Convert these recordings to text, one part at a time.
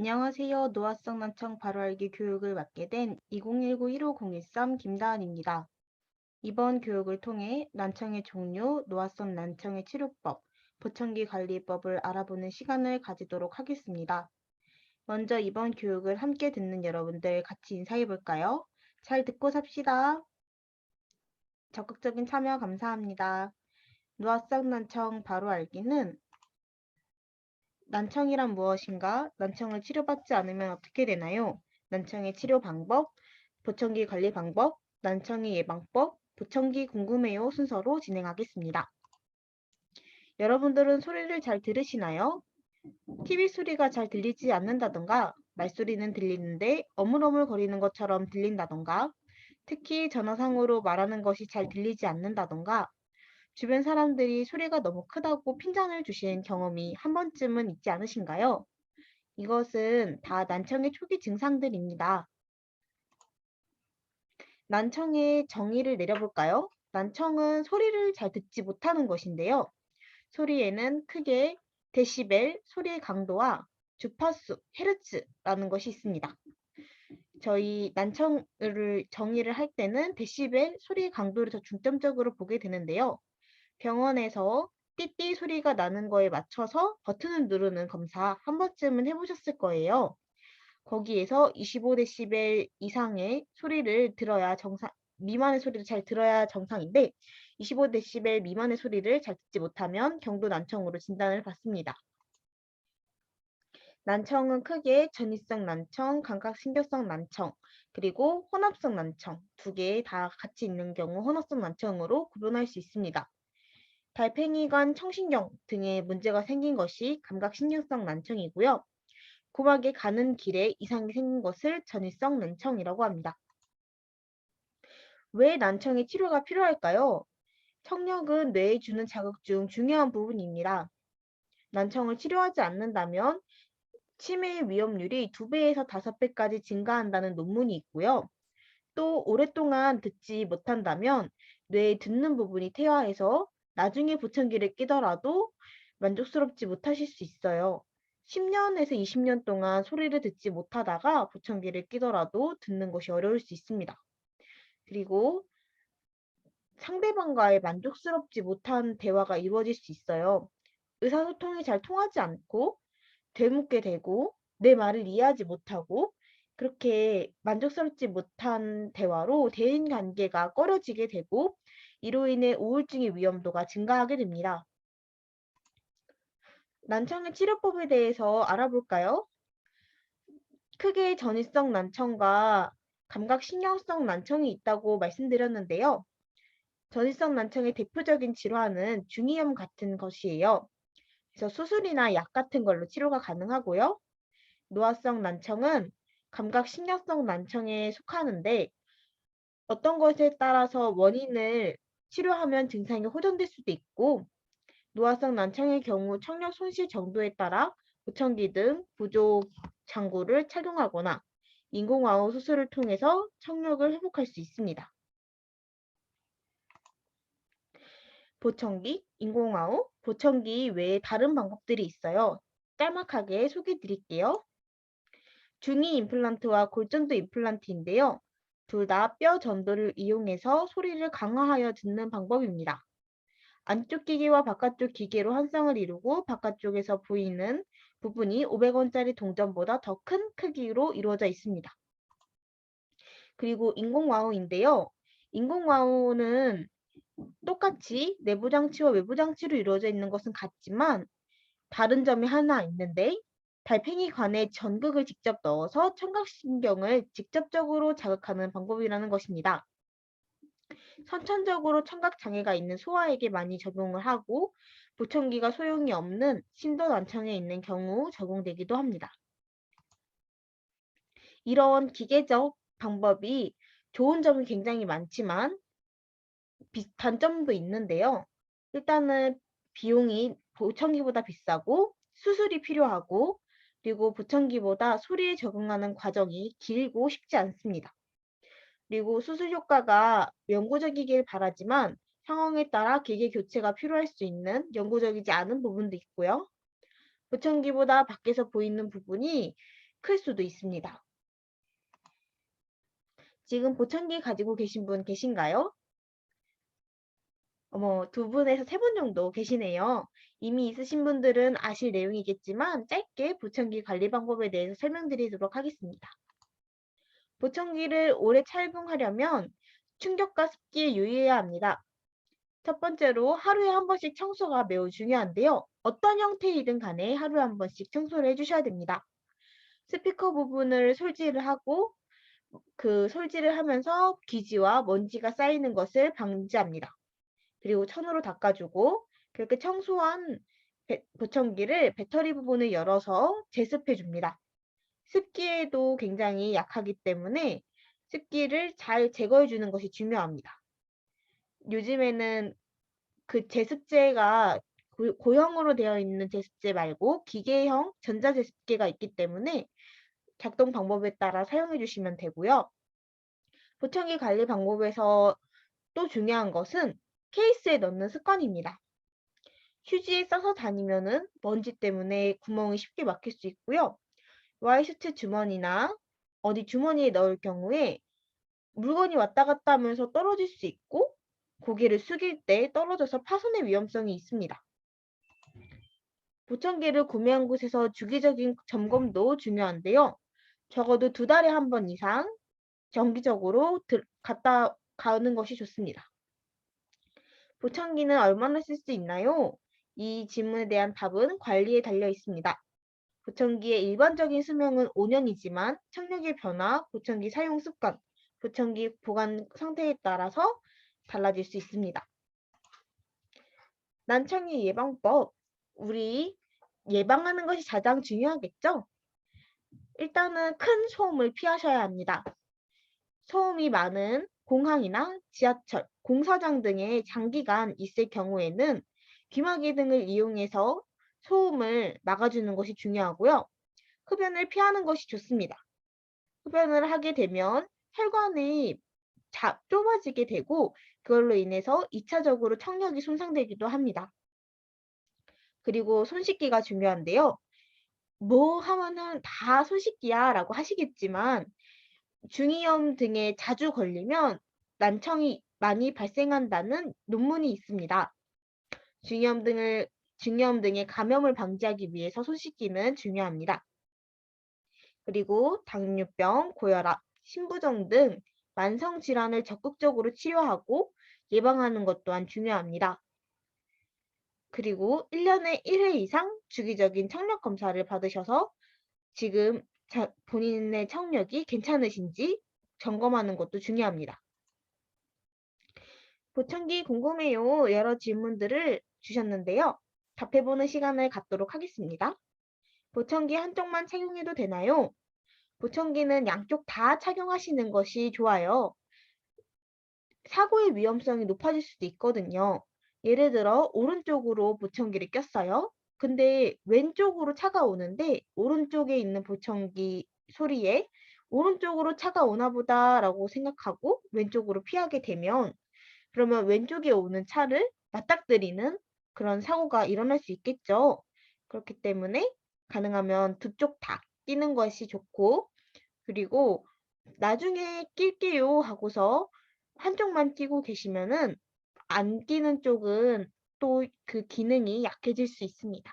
안녕하세요. 노화성 난청 바로 알기 교육을 맡게 된 2019-1501 김다은입니다. 이번 교육을 통해 난청의 종류, 노화성 난청의 치료법, 보청기 관리법을 알아보는 시간을 가지도록 하겠습니다. 먼저 이번 교육을 함께 듣는 여러분들 같이 인사해 볼까요? 잘 듣고 삽시다. 적극적인 참여 감사합니다. 노화성 난청 바로 알기는 난청이란 무엇인가? 난청을 치료받지 않으면 어떻게 되나요? 난청의 치료 방법, 보청기 관리 방법, 난청의 예방법, 보청기 궁금해요 순서로 진행하겠습니다. 여러분들은 소리를 잘 들으시나요? TV 소리가 잘 들리지 않는다던가, 말소리는 들리는데 어물어물거리는 것처럼 들린다던가, 특히 전화상으로 말하는 것이 잘 들리지 않는다던가, 주변 사람들이 소리가 너무 크다고 핀잔을 주신 경험이 한 번쯤은 있지 않으신가요? 이것은 다 난청의 초기 증상들입니다. 난청의 정의를 내려볼까요? 난청은 소리를 잘 듣지 못하는 것인데요. 소리에는 크게 데시벨, 소리의 강도와 주파수, 헤르츠라는 것이 있습니다. 저희 난청을 정의를 할 때는 데시벨, 소리의 강도를 더 중점적으로 보게 되는데요. 병원에서 띠띠 소리가 나는 거에 맞춰서 버튼을 누르는 검사 한 번쯤은 해보셨을 거예요. 거기에서 25데시벨 이상의 소리를 들어야 미만의 소리를 잘 들어야 정상인데 25데시벨 미만의 소리를 잘 듣지 못하면 경도 난청으로 진단을 받습니다. 난청은 크게 전이성 난청, 감각신경성 난청, 그리고 혼합성 난청 두 개 다 같이 있는 경우 혼합성 난청으로 구분할 수 있습니다. 달팽이관, 청신경 등의 문제가 생긴 것이 감각신경성 난청이고요. 고막에 가는 길에 이상이 생긴 것을 전이성 난청이라고 합니다. 왜 난청의 치료가 필요할까요? 청력은 뇌에 주는 자극 중 중요한 부분입니다. 난청을 치료하지 않는다면 치매의 위험률이 2배에서 5배까지 증가한다는 논문이 있고요. 또 오랫동안 듣지 못한다면 뇌의 듣는 부분이 퇴화해서 나중에 보청기를 끼더라도 만족스럽지 못하실 수 있어요. 10년에서 20년 동안 소리를 듣지 못하다가 보청기를 끼더라도 듣는 것이 어려울 수 있습니다. 그리고 상대방과의 만족스럽지 못한 대화가 이루어질 수 있어요. 의사소통이 잘 통하지 않고 되묻게 되고 내 말을 이해하지 못하고 그렇게 만족스럽지 못한 대화로 대인관계가 꺼려지게 되고 이로 인해 우울증의 위험도가 증가하게 됩니다. 난청의 치료법에 대해서 알아볼까요? 크게 전이성 난청과 감각신경성 난청이 있다고 말씀드렸는데요. 전이성 난청의 대표적인 질환은 중이염 같은 것이에요. 그래서 수술이나 약 같은 걸로 치료가 가능하고요. 노화성 난청은 감각신경성 난청에 속하는데 어떤 것에 따라서 원인을 치료하면 증상이 호전될 수도 있고 노화성 난청의 경우 청력 손실 정도에 따라 보청기 등 보조 장구를 착용하거나 인공와우 수술을 통해서 청력을 회복할 수 있습니다. 보청기, 인공와우, 보청기 외에 다른 방법들이 있어요. 짤막하게 소개해 드릴게요. 중이 임플란트와 골전도 임플란트인데요. 둘 다 뼈 전도를 이용해서 소리를 강화하여 듣는 방법입니다. 안쪽 기계와 바깥쪽 기계로 한쌍을 이루고 바깥쪽에서 보이는 부분이 500원짜리 동전보다 더 큰 크기로 이루어져 있습니다. 그리고 인공와우인데요. 인공와우는 똑같이 내부 장치와 외부 장치로 이루어져 있는 것은 같지만 다른 점이 하나 있는데 달팽이관에 전극을 직접 넣어서 청각신경을 직접적으로 자극하는 방법이라는 것입니다. 선천적으로 청각장애가 있는 소아에게 많이 적용을 하고 보청기가 소용이 없는 심도난청에 있는 경우 적용되기도 합니다. 이런 기계적 방법이 좋은 점이 굉장히 많지만 단점도 있는데요. 일단은 비용이 보청기보다 비싸고 수술이 필요하고 그리고 보청기보다 소리에 적응하는 과정이 길고 쉽지 않습니다. 그리고 수술 효과가 영구적이길 바라지만 상황에 따라 기계 교체가 필요할 수 있는 영구적이지 않은 부분도 있고요. 보청기보다 밖에서 보이는 부분이 클 수도 있습니다. 지금 보청기 가지고 계신 분 계신가요? 두 분에서 세 분 정도 계시네요. 이미 있으신 분들은 아실 내용이겠지만 짧게 보청기 관리 방법에 대해서 설명드리도록 하겠습니다. 보청기를 오래 착용하려면 충격과 습기에 유의해야 합니다. 첫 번째로 하루에 한 번씩 청소가 매우 중요한데요. 어떤 형태이든 간에 하루에 한 번씩 청소를 해주셔야 됩니다. 스피커 부분을 솔질을 하고 그 솔질을 하면서 기지와 먼지가 쌓이는 것을 방지합니다. 그리고 천으로 닦아주고 그렇게 청소한 보청기를 배터리 부분을 열어서 제습해 줍니다. 습기에도 굉장히 약하기 때문에 습기를 잘 제거해 주는 것이 중요합니다. 요즘에는 그 제습제가 고형으로 되어 있는 제습제 말고 기계형 전자제습기가 있기 때문에 작동 방법에 따라 사용해 주시면 되고요. 보청기 관리 방법에서 또 중요한 것은 케이스에 넣는 습관입니다. 휴지에 싸서 다니면은 먼지 때문에 구멍이 쉽게 막힐 수 있고요. 와이셔츠 주머니나 어디 주머니에 넣을 경우에 물건이 왔다 갔다 하면서 떨어질 수 있고 고개를 숙일 때 떨어져서 파손의 위험성이 있습니다. 보청기를 구매한 곳에서 주기적인 점검도 중요한데요. 적어도 2달에 한 번 이상 정기적으로 갔다 가는 것이 좋습니다. 보청기는 얼마나 쓸 수 있나요? 이 질문에 대한 답은 관리에 달려 있습니다. 보청기의 일반적인 수명은 5년이지만 청력의 변화, 보청기 사용 습관, 보청기 보관 상태에 따라서 달라질 수 있습니다. 난청의 예방법, 우리 예방하는 것이 가장 중요하겠죠? 일단은 큰 소음을 피하셔야 합니다. 소음이 많은 공항이나 지하철, 공사장 등에 장기간 있을 경우에는 귀마개 등을 이용해서 소음을 막아주는 것이 중요하고요. 흡연을 피하는 것이 좋습니다. 흡연을 하게 되면 혈관이 좁아지게 되고 그걸로 인해서 2차적으로 청력이 손상되기도 합니다. 그리고 손 씻기가 중요한데요. 뭐 하면은 다 손 씻기야 라고 하시겠지만 중이염 등에 자주 걸리면 난청이 많이 발생한다는 논문이 있습니다. 중이염 등의 감염을 방지하기 위해서 손 씻기는 중요합니다. 그리고 당뇨병, 고혈압, 신부종 등 만성 질환을 적극적으로 치료하고 예방하는 것 또한 중요합니다. 그리고 1년에 1회 이상 주기적인 청력 검사를 받으셔서 지금 본인의 청력이 괜찮으신지 점검하는 것도 중요합니다. 보청기 궁금해요. 여러 질문들을 주셨는데요. 답해보는 시간을 갖도록 하겠습니다. 보청기 한쪽만 착용해도 되나요? 보청기는 양쪽 다 착용하시는 것이 좋아요. 사고의 위험성이 높아질 수도 있거든요. 예를 들어 오른쪽으로 보청기를 꼈어요. 근데 왼쪽으로 차가 오는데 오른쪽에 있는 보청기 소리에 오른쪽으로 차가 오나 보다라고 생각하고 왼쪽으로 피하게 되면 그러면 왼쪽에 오는 차를 맞닥뜨리는 그런 사고가 일어날 수 있겠죠. 그렇기 때문에 가능하면 두 쪽 다 끼는 것이 좋고 그리고 나중에 낄게요 하고서 한쪽만 끼고 계시면은 안 끼는 쪽은 또 그 기능이 약해질 수 있습니다.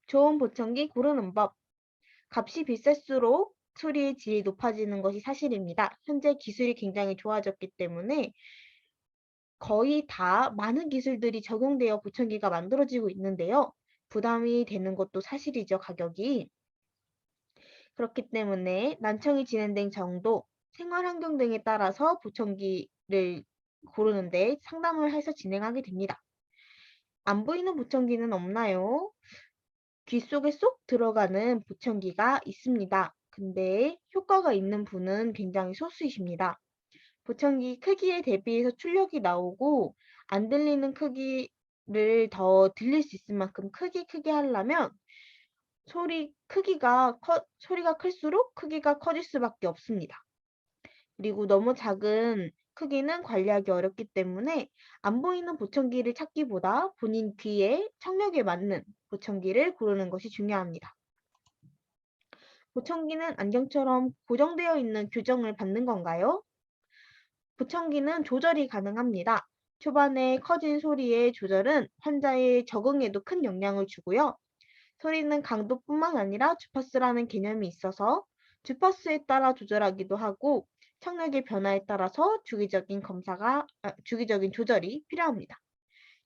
좋은 보청기 고르는 법. 값이 비쌀수록 소리의 질이 높아지는 것이 사실입니다. 현재 기술이 굉장히 좋아졌기 때문에 거의 다 많은 기술들이 적용되어 보청기가 만들어지고 있는데요. 부담이 되는 것도 사실이죠, 가격이. 그렇기 때문에 난청이 진행된 정도, 생활 환경 등에 따라서 보청기를 고르는데 상담을 해서 진행하게 됩니다. 안 보이는 보청기는 없나요? 귀 속에 쏙 들어가는 보청기가 있습니다. 근데 효과가 있는 분은 굉장히 소수이십니다. 보청기 크기에 대비해서 출력이 나오고 안 들리는 크기를 더 들릴 수 있을 만큼 크게 하려면 소리가 클수록 크기가 커질 수밖에 없습니다. 그리고 너무 작은 크기는 관리하기 어렵기 때문에 안 보이는 보청기를 찾기보다 본인 귀에 청력에 맞는 보청기를 고르는 것이 중요합니다. 보청기는 안경처럼 고정되어 있는 교정을 받는 건가요? 보청기는 조절이 가능합니다. 초반에 커진 소리의 조절은 환자의 적응에도 큰 영향을 주고요. 소리는 강도뿐만 아니라 주파수라는 개념이 있어서 주파수에 따라 조절하기도 하고 청력의 변화에 따라서 주기적인 조절이 필요합니다.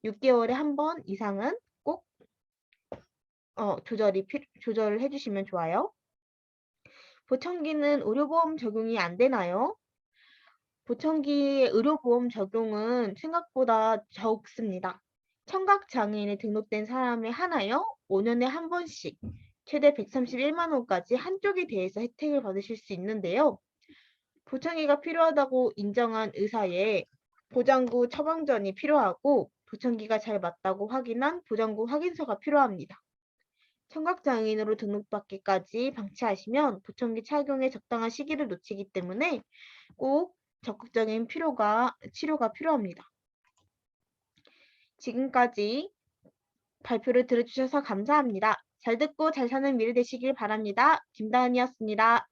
6개월에 한 번 이상은 꼭 조절을 해주시면 좋아요. 보청기는 의료보험 적용이 안 되나요? 보청기의 의료보험 적용은 생각보다 적습니다. 청각장애인에 등록된 사람에 한하여 5년에 한 번씩 최대 131만 원까지 한쪽에 대해서 혜택을 받으실 수 있는데요. 보청기가 필요하다고 인정한 의사의 보장구 처방전이 필요하고 보청기가 잘 맞다고 확인한 보장구 확인서가 필요합니다. 청각장애인으로 등록받기까지 방치하시면 보청기 착용의 적당한 시기를 놓치기 때문에 꼭 적극적인 치료가 필요합니다. 지금까지 발표를 들어주셔서 감사합니다. 잘 듣고 잘 사는 미래 되시길 바랍니다. 김다은이었습니다.